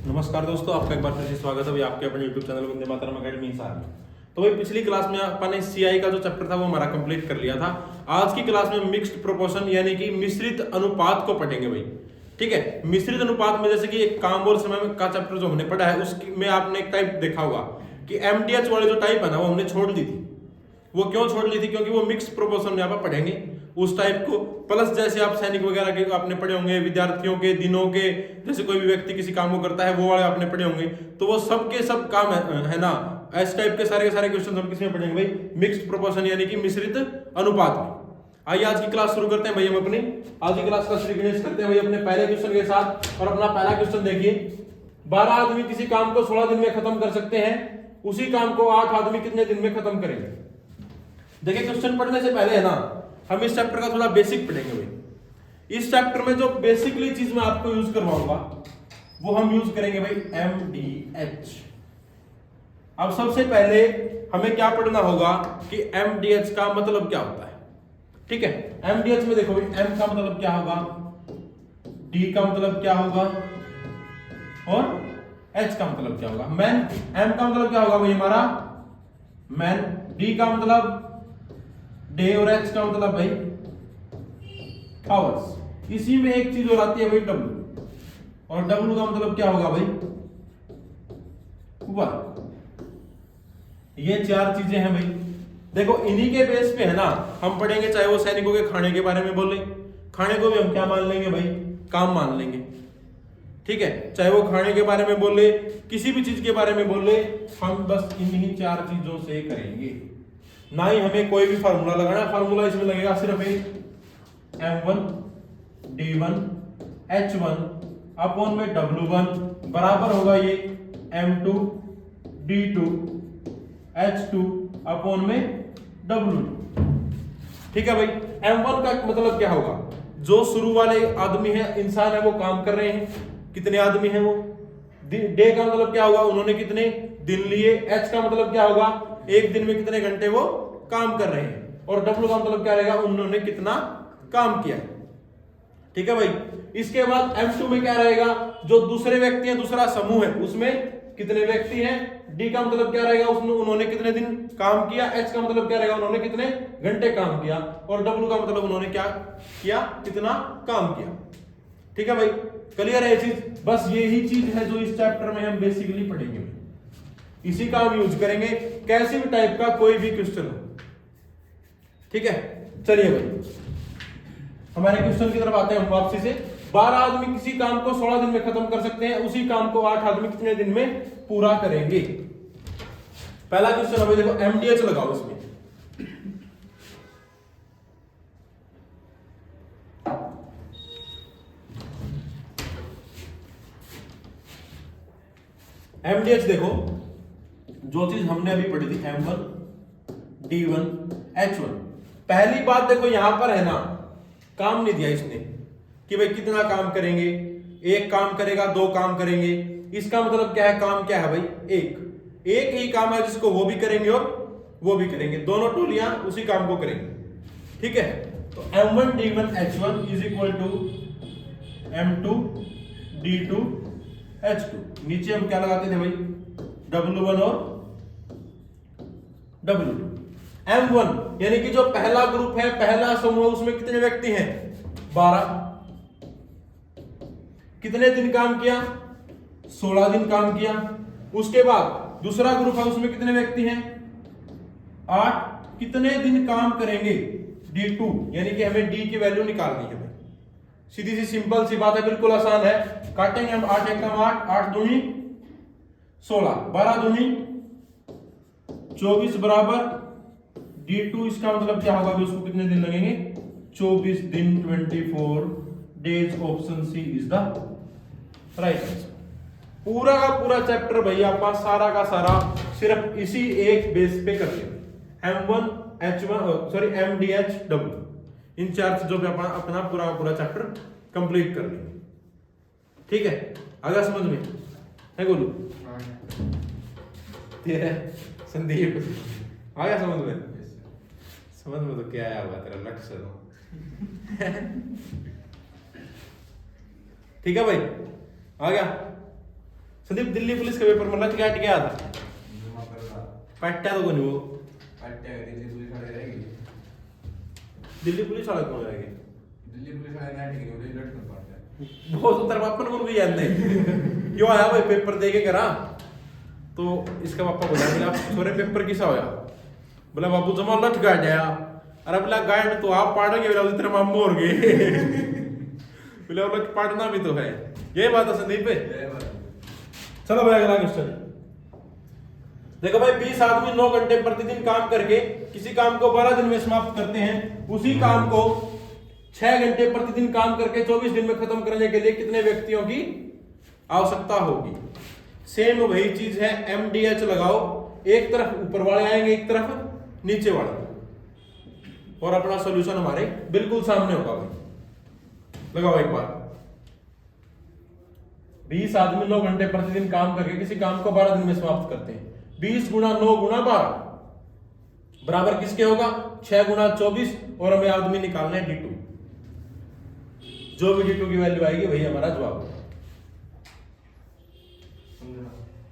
नमस्कार दोस्तों, आपका एक बार फिर से स्वागत है भाई आपके अपने YouTube channel Vande Mataram academy Hisar में। तो भाई पिछली क्लास में अपन ने सीआई का जो चैप्टर था वो हमारा कंप्लीट कर लिया था। आज की क्लास में मिक्स्ड प्रोपोर्शन यानी कि मिश्रित अनुपात को पढ़ेंगे भाई। ठीक है, मिश्रित अनुपात में जैसे कि एक काम और समय का चैप्टर जो हमने पढ़ा है उसमें आपने एक टाइप देखा होगा कि एमडीएच वाली जो टाइप है ना वो हमने छोड़ दी थी। वो क्यों छोड़ ली थी? क्योंकि वो मिक्स प्रोपोर्शन में आप पढ़ेंगे उस टाइप को। प्लस जैसे आप सैनिक वगैरह के आपने पढ़े होंगे, विद्यार्थियों के दिनों के, जैसे कोई भी व्यक्ति किसी काम को करता है वो वाले आपने पढ़े होंगे। तो वो सब के सब काम है ना, इस टाइप के सारे क्वेश्चन हम किसमें पढ़ेंगे भाई? मिक्स्ड प्रोपोर्शन यानी कि मिश्रित अनुपात में। आइए आज की क्लास शुरू करते हैं भाई। हम अपनी आज की क्लास का श्रीगणेश करते हैं भाई अपने पहले क्वेश्चन के साथ। और अपना पहला क्वेश्चन देखिए, 12 आदमी किसी काम को 16 दिन में खत्म कर सकते हैं, उसी काम को 8 आदमी कितने दिन में खत्म करेंगे? देखिए, क्वेश्चन पढ़ने से पहले है ना हम इस चैप्टर का थोड़ा बेसिक पढ़ेंगे भाई। इस चैप्टर में जो बेसिकली चीज मैं आपको यूज करवाऊंगा वो हम यूज करेंगे भाई एमडीएच। अब सबसे पहले हमें क्या पढ़ना होगा कि एमडीएच का मतलब क्या होता है। ठीक है, एमडीएच में देखो भाई, एम का मतलब क्या होगा, डी का मतलब क्या होगा और एच का मतलब क्या होगा। मैन, एम का मतलब क्या होगा भाई हमारा मैन, डी का मतलब डे और एच का मतलब भाई आवर्स। इसी में एक चीज और आती है भाई डब्ल्यू, और डब्ल्यू का मतलब क्या होगा भाई वर्क। ये चार चीजें हैं भाई। देखो इन्हीं के बेस पे है ना हम पढ़ेंगे, चाहे वो सैनिकों के खाने के बारे में बोले, खाने को भी हम क्या मान लेंगे भाई? काम मान लेंगे। ठीक है, चाहे वो खाने के बारे में बोले, किसी भी चीज के बारे में बोले, हम बस इन्हीं चार चीजों से करेंगे। ना ही हमें कोई भी फार्मूला लगाना। फार्मूला इसमें लगेगा सिर्फ एक M1 D1 H1 अपॉन में W1 बराबर होगा ये M2 D2 H2 अपॉन में W2। ठीक है भाई, M1 का मतलब क्या होगा? जो शुरू वाले आदमी है, इंसान है, वो काम कर रहे हैं, कितने आदमी हैं वो। डे का मतलब क्या होगा? उन्होंने कितने दिन लिए। H का मतलब क्या होगा? एक दिन में कितने घंटे वो काम कर रहे हैं। और W का मतलब क्या रहेगा? उन्होंने कितना काम किया। ठीक है भाई, इसके बाद M2 में क्या रहेगा? जो दूसरे व्यक्ति हैं, दूसरा समूह है, उसमें कितने व्यक्ति हैं। D का मतलब क्या रहेगा? उसमें उन्होंने कितने दिन काम किया। H का मतलब क्या रहेगा? उन्होंने कितने घंटे काम किया। और W का मतलब उन्होंने क्या किया, कितना काम किया। ठीक है भाई, क्लियर है ये चीज? बस यही चीज है जो इस चैप्टर में हम बेसिकली पढ़ेंगे। इसी का हम यूज करेंगे कैसी भी टाइप का कोई भी क्वेश्चन हो। ठीक है, चलिए भाई हमारे क्वेश्चन की तरफ आते हैं हम वापसी से। 12 आदमी किसी काम को 16 दिन में खत्म कर सकते हैं, उसी काम को 8 आदमी कितने दिन में पूरा करेंगे? पहला क्वेश्चन है भाई, देखो एमडीएच लगाओ इसमें। एमडीएच देखो, जो चीज हमने अभी पढ़ी थी M1 D1 H1। पहली बात देखो यहां पर है ना, काम नहीं दिया इसने कि भाई कितना काम करेंगे। एक काम करेगा, दो काम करेंगे। इसका मतलब क्या है? काम क्या है भाई? एक ही काम है जिसको वो भी करेंगे और वो भी करेंगे, दोनों टोलियां उसी काम को करेंगे। ठीक है, तो M1 D1 H1 is equal to M2 D2 H2। नीचे हम क्या लगाते थे भाई? W1 और W2। M1 यानी कि जो पहला ग्रुप है, पहला समूह, उसमें कितने व्यक्ति हैं? 12। कितने दिन काम किया? 16 दिन काम किया। उसके बाद दूसरा ग्रुप है, उसमें कितने व्यक्ति हैं? 8। कितने दिन काम करेंगे? D2, यानी कि हमें D की वैल्यू निकालनी है भाई। सीधी सी सिंपल सी बात है, बिल्कुल आसान है। काटेंगे हम 8 एकम 8, 8 दूनी 16, 12 दूनी 24 बराबर D2। इसका मतलब क्या होगा? उसको कितने दिन लगेंगे? 24 दिन, 24 days. Option C is the right answer. पूरा का पूरा चैप्टर भैया आप सारा का सारा सिर्फ इसी एक बेस पे कर लेंगे। M1 H1 sorry MDH W, इन चार चीजों पे अपना पूरा चैप्टर कंप्लीट कर लेंगे। ठीक है, आगे समझ में है गोलू? तेरा संदीप आगे समझ में? समझ में तो क्या आया हुआ तेरा लक्ष्य ठीक है भाई, आ गया। संदीप दिल्ली पुलिस के पेपर में लग गया गया था पट्टा तो नहीं वो दिल्ली पुलिस वाला कौन रहेगी वो तो तेरे पापा को भी जानते क्यों आया भाई पेपर दे के करा तो इसका पापा बोला बोला छोरे पेपर किसा होया बोला बाबू जमा लट गाड़ जाया अरे बोला गाड़ में तो आप पढ़ोगे बोला तेरे मामू और गए बोला बोला पढ़ना भी तो है ये बात है संदीप भाई चलो भाई अगला क्वेश्चन देखो भाई 20 आदमी 9 घंटे प्रतिदिन काम करके किसी काम को 12 दिन में समाप्त करते हैं उसी काम को 6 घंटे प्रतिदिन काम करके 24 दिन में खत्म करने के लिए कितने व्यक्तियों की आवश्यकता होगी सेम वही चीज है MDH लगाओ एक तरफ ऊपर वाले आएंगे एक तरफ नीचे वाले और अपना सॉल्यूशन हमारे बिल्कुल सामने होगा भाई लगाओ एक बार 20 आदमी 9 घंटे प्रतिदिन काम करके किसी काम को 12 दिन में समाप्त करते हैं 20 गुना 9 गुना 12 बराबर किसके होगा 6 गुना 24 और हमें आदमी निकालना है D2 जो भी D2 की वैल्यू आएगी वही हमारा जवाब होगा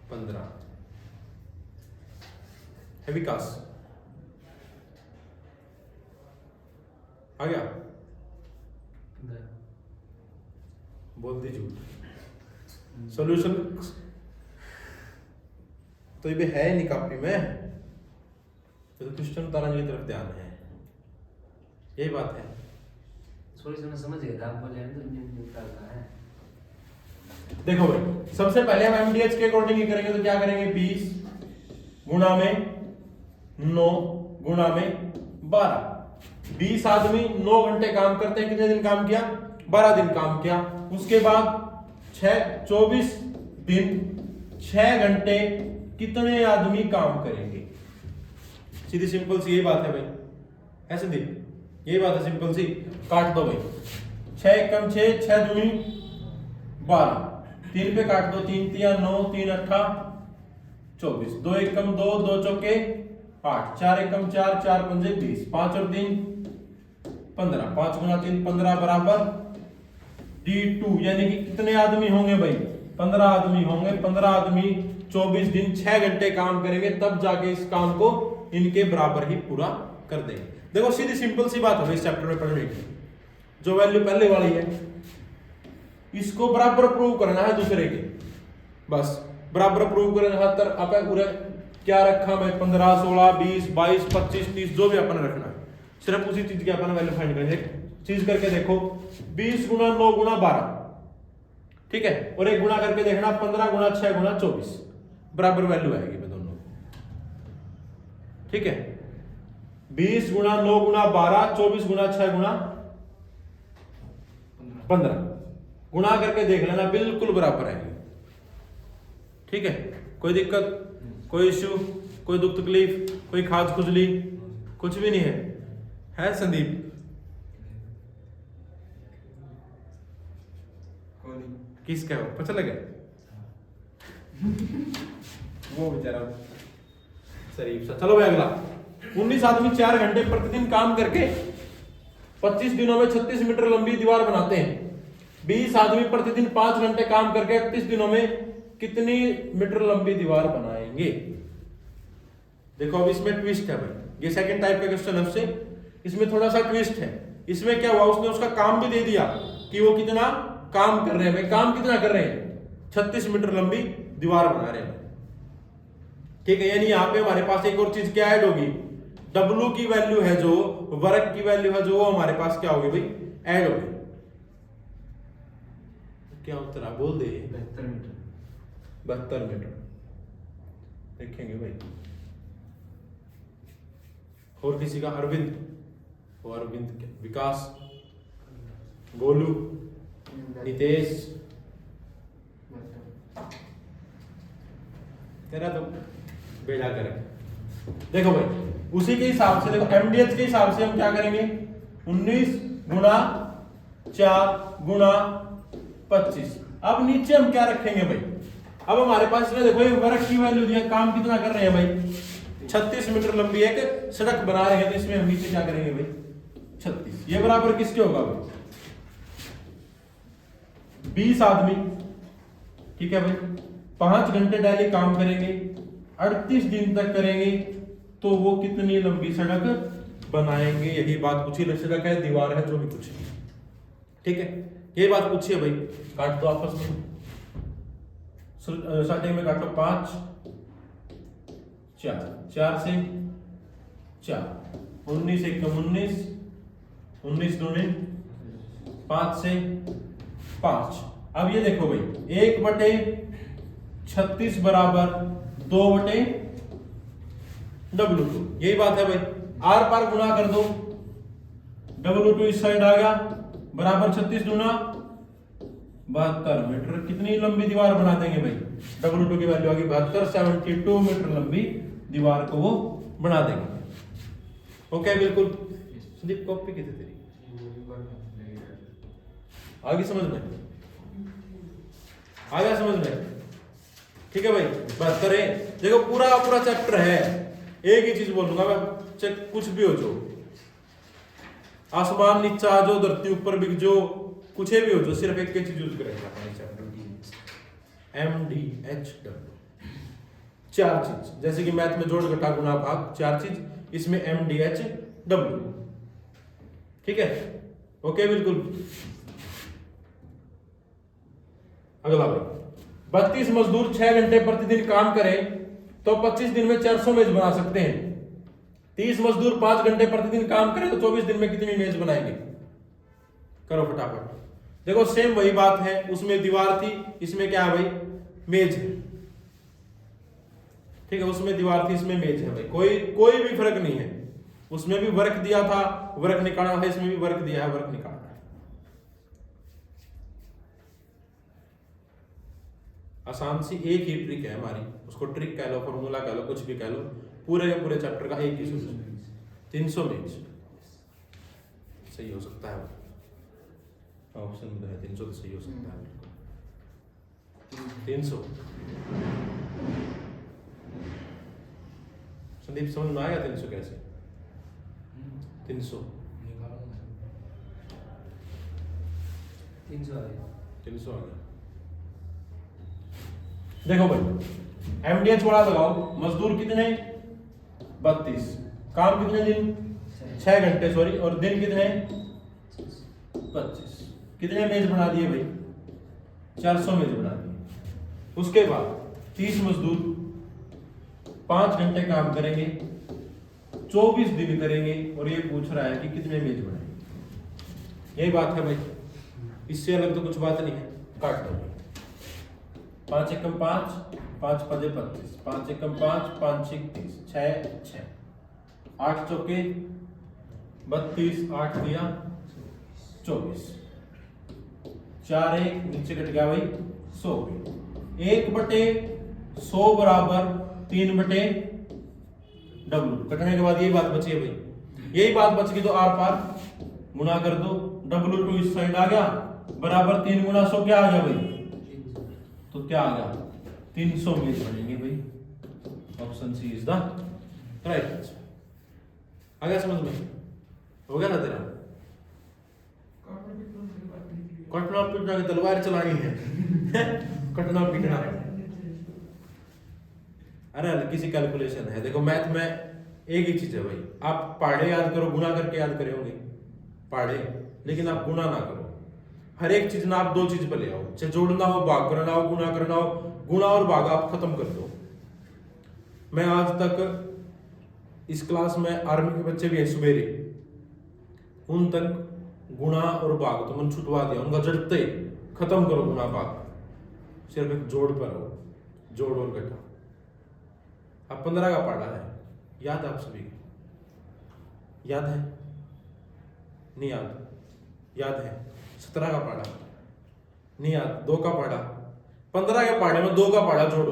15 है विकास आ गया बोल दी झूठ सॉल्यूशन तो ये भी है नहीं कॉपी में तो क्वेश्चन उतारने की तरफ ध्यान है यही बात है सॉल्यूशन समझ गए आप बोले तो निकालना है देखो भाई सबसे पहले हम MDH के अकॉर्डिंग ही करेंगे तो क्या करेंगे 20 गुना में 9 गुना में 12 20 आदमी 9 घंटे काम करते हैं कितने दिन काम किया 12 दिन काम किया उसके बाद 24 दिन 6 घंटे कितने आदमी काम करेंगे सीधी सिंपल सी यही बात है भाई ऐसे देख यही बात है सिंपल सी काट दो भाई 6 कम 6 6 दूनी 12 3 पे काट दो 3 3 9 3 8 24 2 1 कम 2 2 चौके 8 4 1 कम 4 4 पंजे 20 5 और 3 15 5 गुना 3 15 बराबर D2 यानी कि कितने आदमी होंगे भाई 15 आदमी होंगे 15 आदमी 24 दिन 6 घंटे काम करेंगे तब जाके इस काम को इनके बराबर ही पूरा कर देंगे देखो सीधी सिंपल सी बात है इस चैप्टर में पढ़ने की जो वैल्यू पहले वाली है इसको बराबर प्रूव करना है दूसरे के बस बराबर प्रूव करना है तर आप पूरे क्या रखा मैं 15 16 20 22 25 30 जो भी अपन रखना है सिर्फ उसी चीज की अपन वैल्यू फाइंड करेंगे चीज करके देखो 20 गुना 9 गुना 12 ठीक है और एक गुना करके देखना 15 गुना 6 गुना 24 बराबर वैल्यू आएगी मैं दोनों ठीक है 20 गुना 9 गुना 12 24 गुना 6 गुना 15 गुना करके देख लेना बिल्कुल बराबर आएगी ठीक है कोई दिक्कत कोई इश्यू कोई दुख तकलीफ कोई खाज खुजली कुछ भी नहीं है संदीप किसका है पता लगा वो बेचारा शरीफ सा चलो भाई अगला 19 आदमी 4 घंटे प्रतिदिन काम करके 25 दिनों में 36 मीटर लंबी दीवार बनाते हैं 20 आदमी प्रतिदिन 5 घंटे काम करके 31 दिनों में कितनी मीटर लंबी दीवार बनाएंगे देखो अब इसमें ट्विस्ट है भाई ये सेकंड टाइप का क्वेश्चन है उससे इसमें थोड़ा सा ट्विस्ट है इसमें क्या हुआ उसने उसका काम भी दे दिया कि वो कितना काम कर रहे हैं भाई काम कितना कर रहे हैं 36 मीटर लंबी दीवार बना रहे हैं ठीक है यानी यहाँ पे हमारे पास एक और चीज क्या ऐड होगी W की वैल्यू है जो वर्क की वैल्यू है जो हमारे पास क्या होगी भाई ऐड होगी क्या उत्तर आप बोल दे 72 मीटर देखेंगे भाई और किसी का अरविंद और अरविंद विकास गोलू नितेश तेरा तो भेजा करें देखो भाई उसी के हिसाब से देखो MDH के हिसाब से हम क्या करेंगे 19 गुना 4 गुना 25 अब नीचे हम क्या रखेंगे भाई अब हमारे पास इसमें देखो ये वर्क की वैल्यू दिया काम कितना कर रहे हैं भाई 36 मीटर लंबी एक सड़क बना रहे हैं तो इसमें हम नीचे क्या करेंगे भाई 36 ये बराबर किसके होगा भाई 20 आदमी ठीक है भाई 5 घंटे डेली काम करेंगे, 38 दिन तक करेंगे, तो वो कितनी लंबी सड़क बनाएंगे? यही बात पूछी। सड़क है, दीवार है, जो भी कुछ है, ठीक है, ये बात पूछिए भाई। काट दो आपस में, स्टार्टिंग में काटो 5 4 4 से 4, 19 1 19, 19 दूनी 5 से 5। अब ये देखो भाई, 1/36 बराबर 2/W2, यही बात है भाई। आर पार गुणा कर दो, W2 इस साइड आ गया, बराबर 36 दूना 72 मीटर। कितनी लंबी दीवार बना देंगे भाई? W2 की वैल्यू आ गई 72, 72 मीटर लंबी दीवार को वो बना देंगे। ओके, बिल्कुल। संदीप कॉपी कितनी तेरी आगे समझ में आ गया? समझ में? ठीक है भाई, 72 है। देखो पूरा चैप्टर है, एक ही चीज बोलूंगा मैं, चाहे कुछ भी हो, जो आसमान नीचा आ जो, धरती ऊपर बिक जो, कुछ भी हो जो, सिर्फ एक ही चीज यूज करेंगे अपने चैप्टर, MDHW। 4 चीज, जैसे कि मैथ में जोड़ घटा गुणा भाग, 4 चीज, इसमें MDHW। ठीक है, ओके, बिल्कुल। अगला भाई, 32 मजदूर 6 घंटे प्रतिदिन काम करें तो 25 दिन में 400 मेज बना सकते हैं। 30 मजदूर 5 घंटे प्रतिदिन काम करें तो 24 दिन में कितनी मेज बनाएंगे? करो फटाफट। देखो सेम वही बात है, उसमें दीवार थी, इसमें क्या है भाई? मेज है। ठीक है, उसमें दीवार थी, इसमें मेज है भाई, कोई भी फर्क नहीं है। उसमें भी वर्क दिया था, वर्क निकाला है, इसमें भी वर्क दिया है, वर्क निकाला है। आसान सी एक ही ट्रिक है हमारी, उसको ट्रिक कह लो, फॉर्मूला कह लो, कुछ भी कह लो, पूरे के पूरे चैप्टर का एक ही सोल्यूशन। 300 मेज सही हो सकता है, ऑप्शन में है 300 तो सही हो सकता है। 300 संदीप समझ में आएगा? 300 कैसे? 300 300 आ गया। देखो भाई, MDH वाला लगाओ। मजदूर कितने? 32, काम कितने दिन? 6 घंटे, सॉरी, और दिन कितने? 25। कितने मेज बना दिए भाई? 400 मेज बना दिए। उसके बाद 30 मजदूर 5 घंटे काम करेंगे, 24 दिन करेंगे, और ये पूछ रहा है कि कितने मेज बनाएंगे। यही बात है भाई, इससे अलग तो कुछ बात नहीं है। काट दो। 5 एकम 5, 5 पदे 25, 5 एकम 5, 5 6 30, 6 6, 8 चौके 32, 8 दिया 24, 4 1 नीचे कट गया भाई 100। 1/100 बराबर 3/W। कटने के बाद यही बात बची है भाई, यही बात बच गई, तो आर पार गुणा कर दो। W2 इस साइड आ गया, बराबर 3 गुना 100 क्या आ गया भाई? तो क्या आ गया? 300 मेज बनेंगे भाई। Option C is the right answer. आ गया समझ में? हो गया ना तेरा? कटना पीटना की तलवार चलानी है। कटना पीटना, अरे हल्की सी कैलकुलेशन है। देखो मैथ में एक ही चीज है भाई, आप पहाड़े याद करो, गुना करके याद करोगे पहाड़े, लेकिन आप गुना ना करो। हर एक चीज ना आप 2 चीज पे ले आओ, चाहे जोड़ना हो, भाग करना हो, गुना करना हो, गुना और भाग आप खत्म कर दो। मैं आज तक इस क्लास में आर्मी के बच्चे भी हैं सुबेरे, उन तक गुना और भाग तो मैंने छुटवा दिया, उनका जड़ते खत्म करो गुना भाग, सिर्फ एक जोड़ पर हो, जोड़ और घटा। अब 15 का पढ़ा है, याद है आप सभी को? याद है? नहीं याद? याद है? 17 का पढ़ा नहीं याद? 2 का पढ़ा? 15 के पढ़े में 2 का पढ़ा जोड़ो,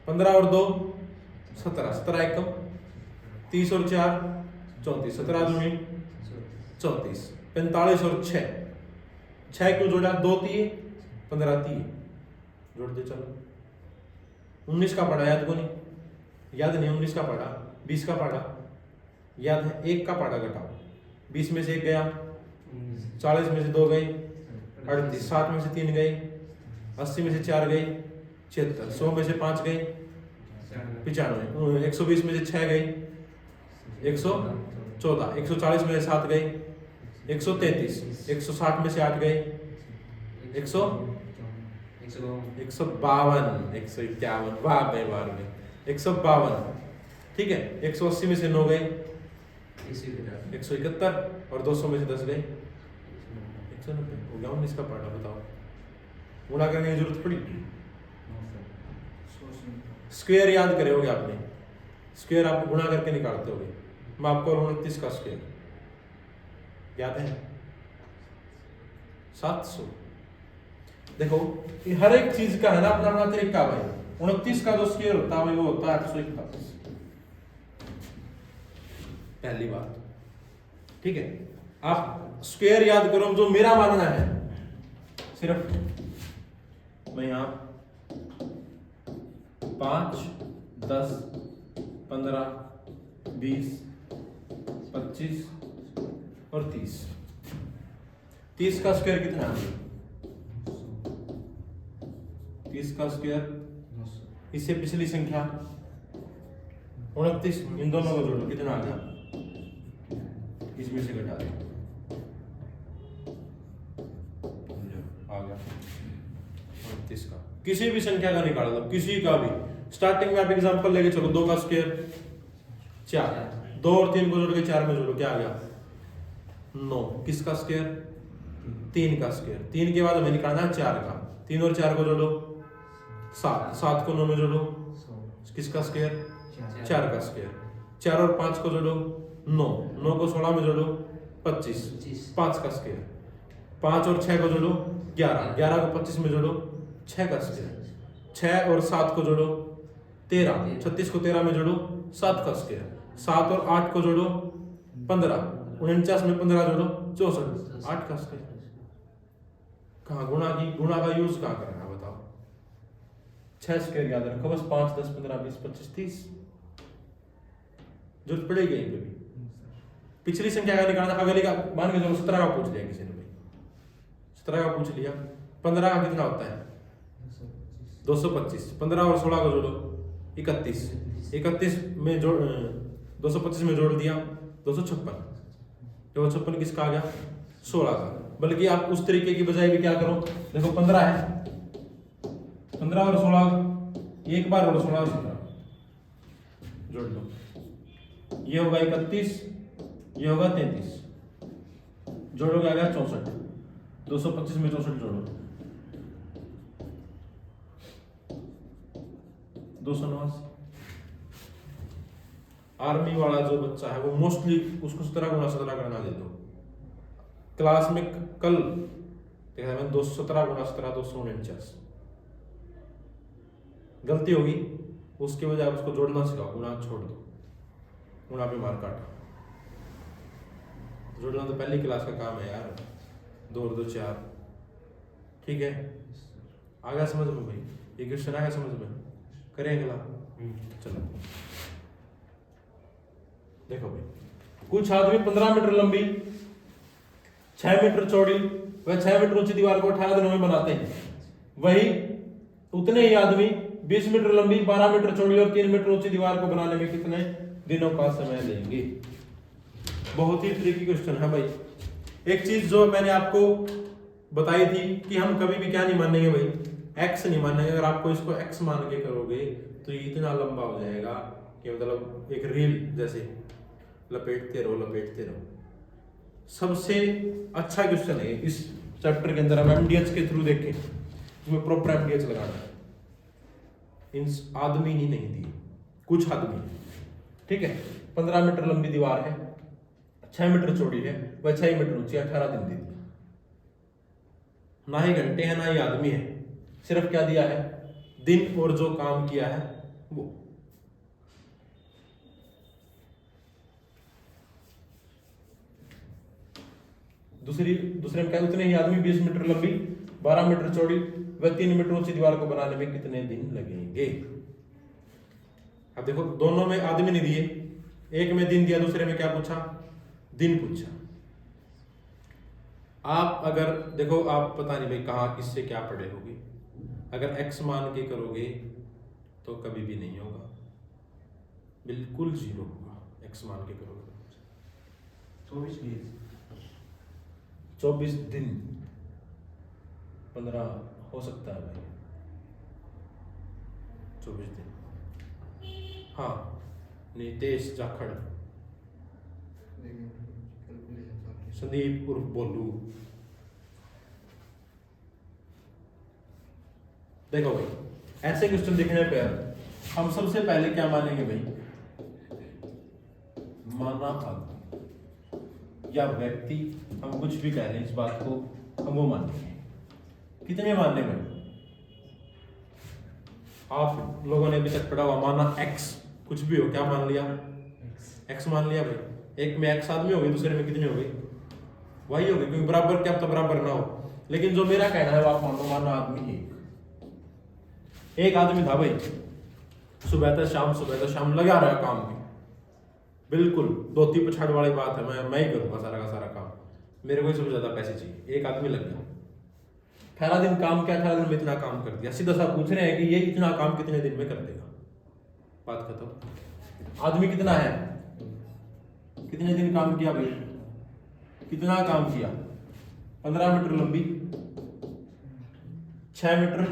15 और 2 17, 17 एकम 30 और 4 34, 17 दूनी 34, 45 और 6 क्यों जोड़ा? 2 तीय 15 तीय जोड़ दे। चलो 19 का पढ़ा, याद को नहीं? याद नहीं? 19 का पढ़ा, 20 का पढ़ा याद है? 1 का पढ़ा घटाओ, 20 में से 1 गया, 40 में से 2 गए, 38, 60 में से 3 गए, 80 में से 4 गए, 76, 100 में से 5 गए 95, 120 में से 6 गए 114, 140 में से 7 गए 133, 160 में से 8 गए 152, 151, वाह भाई वाह में 152, ठीक है। 180 में से 9 गए 171 और 200 में से 10 गए 190 हो गया। 19 का पार्ट बताओ, गुणा करने की जरूरत पड़ी? स्क्वायर याद करे होगे आपने, स्क्वायर आप गुणा करके निकालते होगे। मैं आपको 29 का स्क्वायर याद है 700। देखो ये हर एक चीज का है ना अपना अपना तरीका भाई। 29 का जो स्क्वायर होता है वो होता है 841, पहली बात, ठीक है। आप स्क्वायर याद करो, जो मेरा मानना है सिर्फ मैं यहां 5, 10, 15, 20, 25 और 30। 30 का स्क्वायर कितना है? 30 का स्क्वायर इससे पिछली संख्या 29, इन दोनों को जोड़ो कितना आ गया? इसमें से घटा दो, आ गया 29 का। किसी भी संख्या का निकाल दो, किसी का भी। स्टार्टिंग में आप एग्जांपल लेके चलो, 2 का स्क्वायर 4, 2 और 3 को जोड़ के 4 में जोड़ो, क्या आ गया? 9। किसका स्क्वायर? 3 का स्क्वायर। 3 के बाद हमें निकालना है 4 का। 3 और 4 को जोड़ो 7, 7 को 9 में जोड़ो, किसका स्क्वायर? 4 का स्क्वायर। 4 और 5 को जोड़ो 9, 9 को 16 में जोड़ो 25, 5 का स्क्वायर। 5 और 6 को जोड़ो 11, 11 को 25 में जोड़ो 6 का स्क्वायर। 6 और 7 को जोड़ो 13, 36 को 13 में जोड़ो 7 का स्क्वायर। 7 और 8 को जोड़ो 15, 49 में 15 जोड़ो 64, 8 का स्क्वायर। कहाँ गुणा की, गुणा का यूज कहाँ करना है बताओ? 6 स्क्वायर याद रखो बस। 5, 10, 15, 20, 25, 30 जरूरत पड़ेगी यहीं पे भी। पिछली संख्या का निकालना, अगली का मान के चलो 17 का पूछ लिया किसी ने भाई, 17 का पूछ लिया। 15 का कितना होता है? 225। 15 और 16 को जोड़ो 31, 31 में जोड़ 225 में जोड़ दिया 256। 256 किसका आ गया? 16 का। बल्कि आप उस तरीके की बजाय भी क्या करो, देखो 15 है, 15 और 16 एक बार और 16 और 17 जोड़ दो, ये होगा 31, ये होगा 33, जोड़ोगे आ गया 64। 225 में 64 जोड़ो 289। आर्मी वाला जो बच्चा है वो मोस्टली उसको 17 गुणा 17 करना दे दो। क्लास में कल देखा मैंने 217 गुणा 17 249 गलती होगी, उसके बजाय उसको जोड़ना सिखाओ, गुणा छोड़ दो, गुणा पे मार काट। जोड़ना तो पहली क्लास का काम है यार, 2 और 2 4, ठीक है। आ गया समझ में भाई? ये क्वेश्चन आ गया समझ में? करें अगला? चलो देखो भाई, कुछ आदमी 15 मीटर लंबी 6 मीटर चौड़ी व 6 मीटर ऊंची दीवार को 18 दिनों में बनाते हैं। वही उतने ही आदमी 20 मीटर लंबी 12 मीटर चौड़ी और 3 मीटर ऊंची दीवार को बनाने में कितने दिनों का समय लेंगे? बहुत ही ट्रिकी क्वेश्चन है भाई। एक चीज जो मैंने आपको बताई थी कि हम कभी भी क्या नहीं मानेंगे भाई, एक्स नहीं मानेंगे। अगर आपको इसको एक्स मान के करोगे तो ये इतना लंबा हो जाएगा कि मतलब एक रील जैसे लपेटते रहो। सबसे अच्छा क्वेश्चन है इस चैप्टर के अंदर, हम एमडीएच के थ्रू देखें, इसमें प्रॉपर एमडीएच लगाना है। इन आदमी ही नहीं दिए, कुछ आदमी, ठीक है। 15 मीटर लंबी दीवार है, 6 मीटर चौड़ी है, वह 6 मीटर ऊंची, 18 दिन दे दिया। ना ही घंटे हैं ना ही आदमी है, सिर्फ क्या दिया है? दिन और जो काम किया है वो। दूसरे में क्या, उतने ही आदमी 20 मीटर लंबी 12 मीटर चौड़ी व 3 मीटर ऊंची दीवार को बनाने में कितने दिन लगेंगे? अब देखो दोनों में आदमी नहीं दिए, एक में दिन दिया, दूसरे में क्या पूछा? दिन पूछा। आप अगर देखो, आप पता नहीं भाई कहाँ किससे क्या पढ़े होगे। अगर x मान के करोगे तो कभी भी नहीं होगा, बिल्कुल जीरो होगा। x मान के करोगे 24 दिन 15 हो सकता है भाई, 24 दिन। हाँ नितेश जाखड़, संदीप उर्फ बोलू। देखो भाई ऐसे क्वेश्चन देखने पर हम सबसे पहले क्या मानेंगे भाई, माना आदमी या व्यक्ति, हम कुछ भी कह रहे हैं इस बात को हम वो मानेंगे। कितने मानने में, आप लोगों ने अभी तक पढ़ा हुआ माना x, कुछ भी हो क्या मान लिया, x मान लिया भाई। एक में x आदमी हो गए, दूसरे में कितने हो गए, y हो गए, क्योंकि बराबर क्या तो बराबर ना हो। लेकिन जो मेरा कहना है वो आप मान लो, माना आदमी एक आदमी था भाई, सुबह से शाम लगा रहा है काम में, बिल्कुल धोती पछाड़ वाली बात है, मैं ही करूंगा सारा का सारा काम, मेरे को सबसे ज्यादा पैसे चाहिए। एक आदमी लग गया, 18 दिन काम किया, 18 दिन में इतना काम कर दिया। सीधा सा पूछ रहे हैं कि ये इतना काम कितने दिन में कर देगा, बात खत्म। आदमी कितना है, कितने दिन काम किया भाई, कितना काम किया, 15 मीटर लंबी, 6 मीटर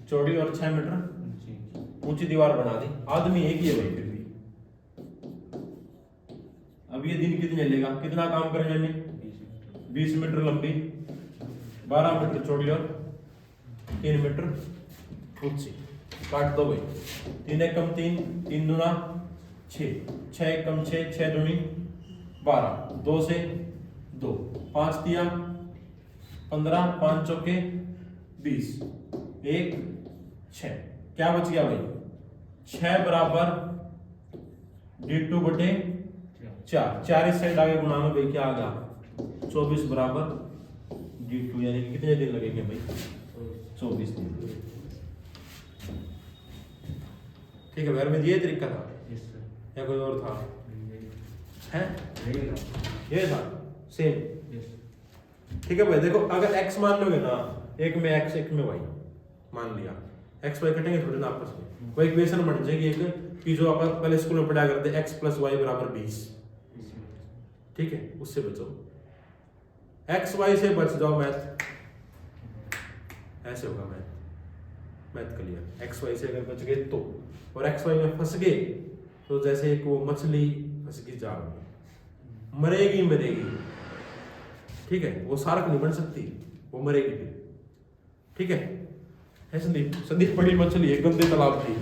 चौड़ी और 6 मीटर ऊंची दीवार बना दी। आदमी एक ही है भाई, फिर भी अब ये दिन कितने लेगा, कितना काम करने में, 20 मीटर लंबी, 12 मीटर चौड़ी और 3 मीटर ऊंची। काट दो भाई, 3 एकम 3, 3 दूना 6, 6 एकम 6, 6 दूनी 12, 2 से 2, 5 दिया 15, 5 चौके 20, 1 6, क्या बच गया भाई, 6 बराबर d2 बटे 4, 4 इस साइड आगे गुणा में भाई क्या आ गया 24 बराबर d2, यानी कि कितने दिन लगेंगे भाई, 24 दिन। ठीक है भाई, में ये तरीका था या कोई और था, है ये था सेम। ठीक है भाई, देखो अगर x मान लोगे ना, एक में x एक में y मान लिया, x y कटेंगे थोड़े ना आपस में, वो इक्वेशन बन जाएगी एक कि जो आप पहले स्कूल में पढ़ा करते x + y = 20। ठीक है, उससे बचो, x y से बच जाओ, मैथ ऐसे होगा, मैथ क्लियर। x y से अगर बच गए तो, और x y में फंस गए तो जैसे एक वो मछली फंस गई जाल में, मरेगी। ठीक है, वो सार्क नहीं बन सकती, वो मरेगी फिर। ठीक है संदीप बड़ी मछली है, गंदे तालाब की।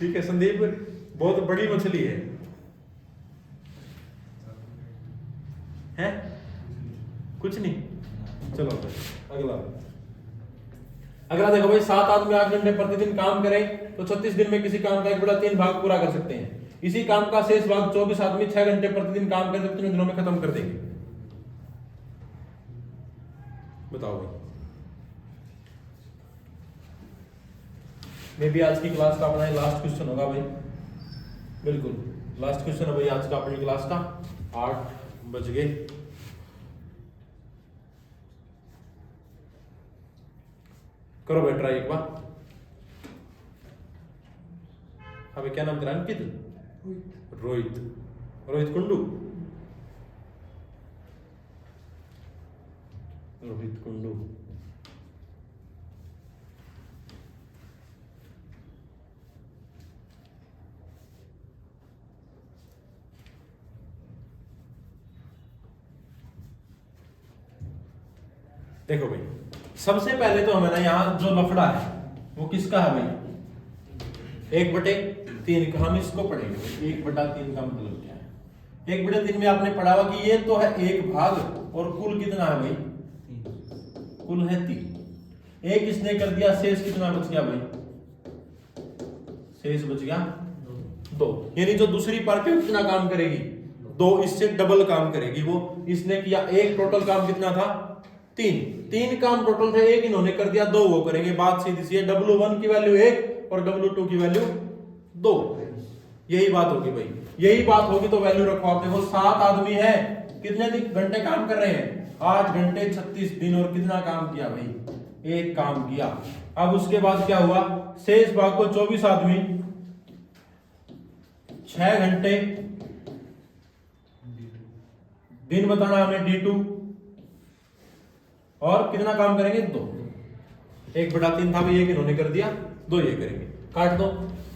ठीक है, संदीप बहुत बड़ी मछली है कुछ नहीं। चलो अगला देखो भाई, 7 आदमी 8 घंटे प्रतिदिन काम करें तो 36 दिन में किसी काम का 1/3 भाग पूरा कर सकते हैं। इसी काम का शेष भाग 24 आदमी 6 घंटे प्रतिदिन काम करते कितने दिनों में खत्म कर देंगे, बताओ भाई। मे भी आज की क्लास का अपना लास्ट क्वेश्चन होगा भाई, बिल्कुल लास्ट क्वेश्चन है भाई आज का अपनी क्लास का। 8 बज गए, करो भाई ट्राई एक बार। अबे क्या नाम तेरा, अंकित, रोहित कुंडू, रोहित कुंडू। देखो भाई, सबसे पहले तो हमें ना यहाँ जो लफड़ा है वो किसका है भाई, 1/3 हम इसको पढ़ेंगे। 1/3 का मतलब क्या है, 1/3 में आपने पढ़ा हुआ कि ये तो है 1 भाग, और कुल कितना है भाई, कुल है 3। 1 इसने कर दिया, शेष कितना बच गया भाई, शेष बच गया 2। यानी जो दूसरी पार्टी कितना काम करेगी, 2, इससे डबल काम करेगी वो। इसने किया 1, टोटल काम कितना था 3 काम टोटल थे, 1 इन्होंने कर दिया, 2 वो करेंगे। बात सीधी सी है, W1 की वैल्यू 1 और W2 की वैल्यू 2, यही बात होगी भाई, यही बात होगी। तो वैल्यू रखो आप, देखो 7 आदमी है, कितने घंटे काम कर रहे हैं, 8 घंटे 36 दिन और कितना काम किया भाई? एक काम किया। अब उसके बाद क्या हुआ? शेष भाग को 24 आदमी 6 घंटे दिन बताना हमें D2 और कितना काम करेंगे? 2। 1/3 था भाई, एक इन्होंने कर दिया, 2 ये करेंगे। काट दो।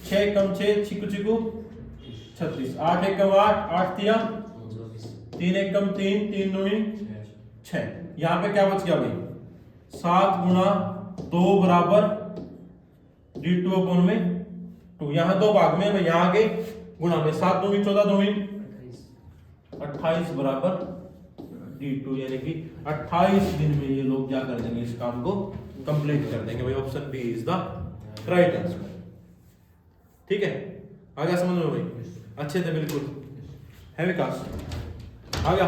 6 कम 6 छिकू छिकू 36। 8 1 कम 8 8 तिया 3 1 कम 3 3 दूनी 6। यहाँ पे क्या बच गया भाई? 7 गुणा 2 बराबर D2 अपॉन में 2। यहाँ 2 भाग में, यहाँ आगे गुणा में 7 दूनी 14 दूनी 28 बराबर D2, यानी कि 28 दिन में ये लोग क्या कर देंगे? इस काम को कंप्लीट कर देंगे भाई। Option B is the right answer. ठीक है, आ गया समझ में भाई? अच्छे थे बिल्कुल, है विकास? आ गया?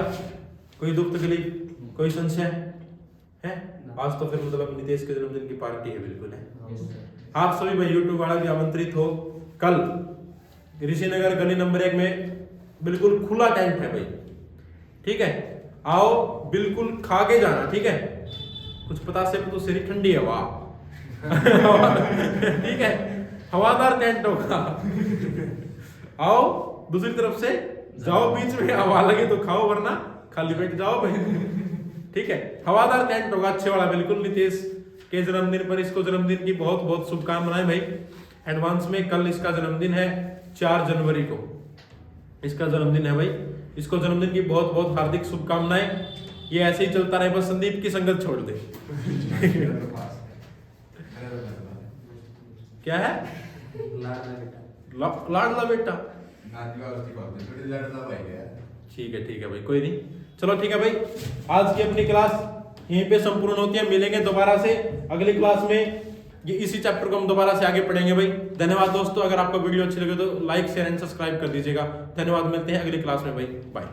कोई दुख तकलीफ, कोई संशय है? आज तो फिर मतलब नितेश के जन्मदिन की पार्टी है, बिल्कुल है। आप सभी भाई यूट्यूब वाला भी आमंत्रित हो। कल ऋषिनगर गली नंबर 1 में बिल्कुल खुला टेंट है भाई, ठीक है? आओ, बिल्कुल खा के जाना, ठीक है? कुछ पता से तो सिरी ठंडी हवा ठीक है, हवादार टेंट होगा। आओ, दूसरी तरफ से जाओ, बीच में हवा लगे तो खाओ, वरना खाली पेट जाओ भाई। ठीक है, हवादार टेंट होगा, अच्छे वाला बिल्कुल। नितेश के जन्मदिन पर इसको जन्मदिन की बहुत बहुत शुभकामनाएं भाई एडवांस में। कल इसका जन्मदिन है 4 जनवरी को इसका जन्मदिन है भाई। इसको जन्मदिन की बहुत बहुत हार्दिक शुभकामनाएं। ये ऐसे ही चलता रहे, बस संदीप की संगत छोड़ दे। क्या है? लाडला बेटा। ठीक है भाई, कोई नहीं। चलो ठीक है भाई, आज की अपनी क्लास यहीं पे संपूर्ण होती है। मिलेंगे दोबारा से अगली क्लास में, ये इसी चैप्टर को हम दोबारा से आगे पढ़ेंगे भाई। धन्यवाद दोस्तों, अगर आपको वीडियो अच्छी लगे तो लाइक शेयर एंड सब्सक्राइब कर दीजिएगा। धन्यवाद, मिलते हैं अगली क्लास में भाई, बाय।